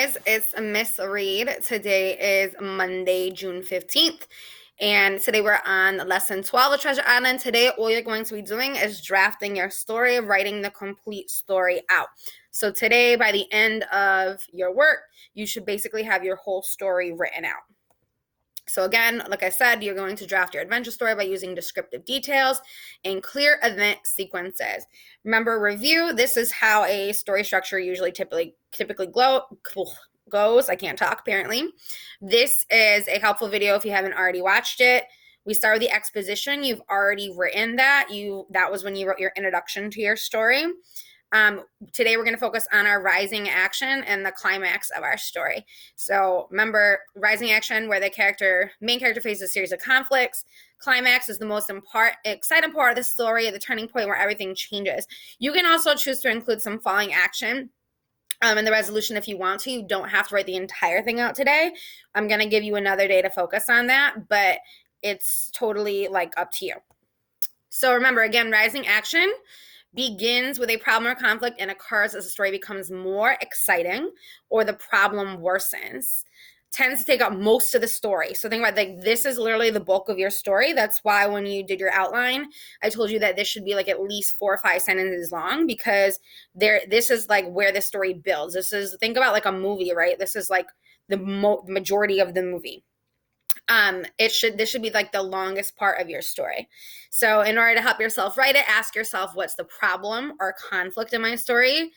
guys, it's Miss Reed. Today is Monday, June 15th, and today we're on lesson 12 of Treasure Island. Today, all you're going to be doing is drafting your story, writing the complete story out. So today, by the end of your work, you should basically have your whole story written out. So again, like I said, you're going to draft your adventure story by using descriptive details and clear event sequences. Remember, review. This is how a story structure usually typically goes. I can't talk, apparently. This is a helpful video if you haven't already watched it. We start with the exposition. You've already written that. That was when you wrote your introduction to your story. Today we're going to focus on our rising action and the climax of our story. So remember, rising action, where the main character faces a series of conflicts. Climax is the most exciting part of the story, the turning point where everything changes. You can also choose to include some falling action in the resolution if you want to. You don't have to write the entire thing out today. I'm going to give you another day to focus on that, but it's totally up to you. So remember, again, rising action begins with a problem or conflict and occurs as the story becomes more exciting or the problem worsens. Tends to take up most of the story. So think about this is literally the bulk of your story. That's why when you did your outline, I told you that this should be at least 4 or 5 sentences long, because this is where the story builds. Think about a movie, right? This is the majority of the movie. This should be the longest part of your story. So in order to help yourself write it, ask yourself, what's the problem or conflict in my story?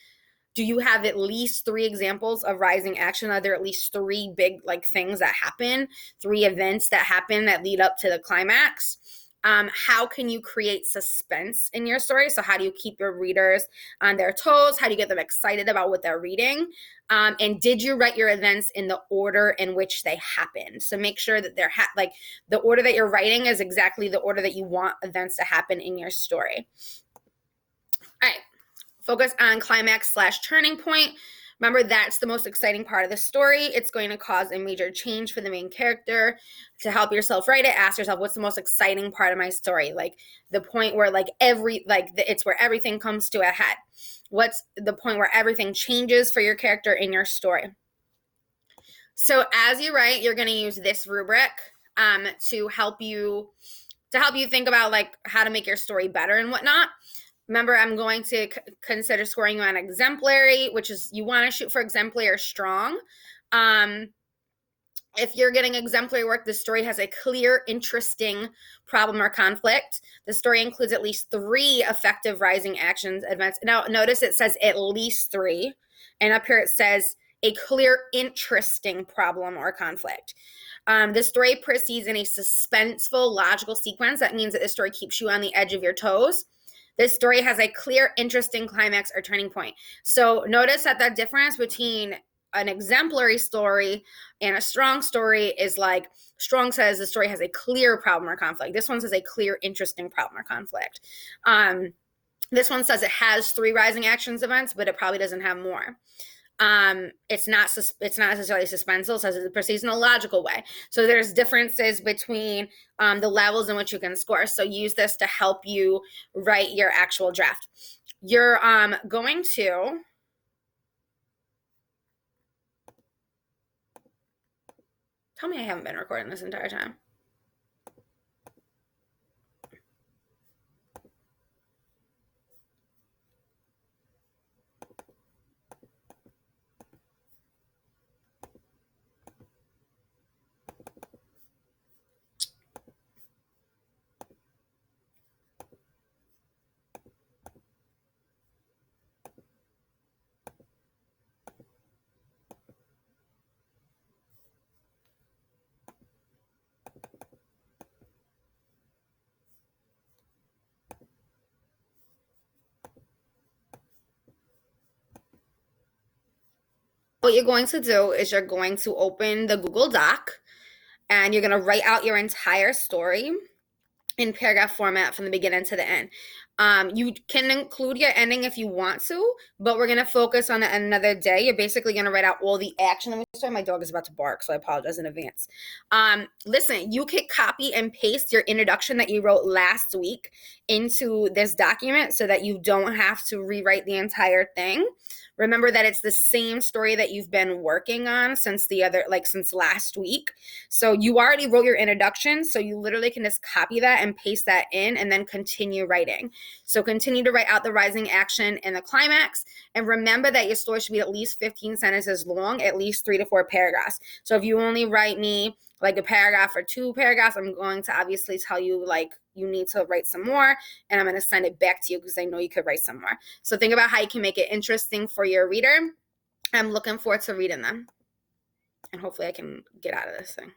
Do you have at least 3 examples of rising action? Are there at least 3 big things that happen, 3 events that happen that lead up to the climax? How can you create suspense in your story? So how do you keep your readers on their toes? How do you get them excited about what they're reading? And did you write your events in the order in which they happen? So make sure that they're the order that you're writing is exactly the order that you want events to happen in your story. All right, focus on climax/turning point. Remember, that's the most exciting part of the story. It's going to cause a major change for the main character. To help yourself write it, ask yourself, what's the most exciting part of my story? The point where it's where everything comes to a head. What's the point where everything changes for your character in your story? So as you write, you're going to use this rubric to help you think about how to make your story better and whatnot. Remember, I'm going to consider scoring you on exemplary, which is you want to shoot for exemplary or strong. If you're getting exemplary work, the story has a clear, interesting problem or conflict. The story includes at least 3 effective rising actions events. Now, notice it says at least 3, and up here it says a clear, interesting problem or conflict. The story proceeds in a suspenseful, logical sequence. That means that the story keeps you on the edge of your toes. This story has a clear, interesting climax or turning point. So notice that the difference between an exemplary story and a strong story is strong says the story has a clear problem or conflict. This one says a clear, interesting problem or conflict. This one says it has 3 rising actions events, but it probably doesn't have more. It's not necessarily suspenseful. It says it proceeds in a logical way. So there's differences between the levels in which you can score. So use this to help you write your actual draft. You're going to tell me I haven't been recording this entire time. What you're going to do is you're going to open the Google Doc and you're going to write out your entire story in paragraph format from the beginning to the end. You can include your ending if you want to, but we're going to focus on it another day. You're basically going to write out all the action of the story. My dog is about to bark, so I apologize in advance. Listen, you can copy and paste your introduction that you wrote last week into this document so that you don't have to rewrite the entire thing. Remember that it's the same story that you've been working on since since last week. So you already wrote your introduction, so you literally can just copy that and paste that in and then continue writing. So continue to write out the rising action and the climax. And remember that your story should be at least 15 sentences long, at least 3 to 4 paragraphs. So if you only write me like a paragraph or 2 paragraphs, I'm going to obviously tell you like you need to write some more, and I'm going to send it back to you because I know you could write some more. So think about how you can make it interesting for your reader. I'm looking forward to reading them, and hopefully I can get out of this thing.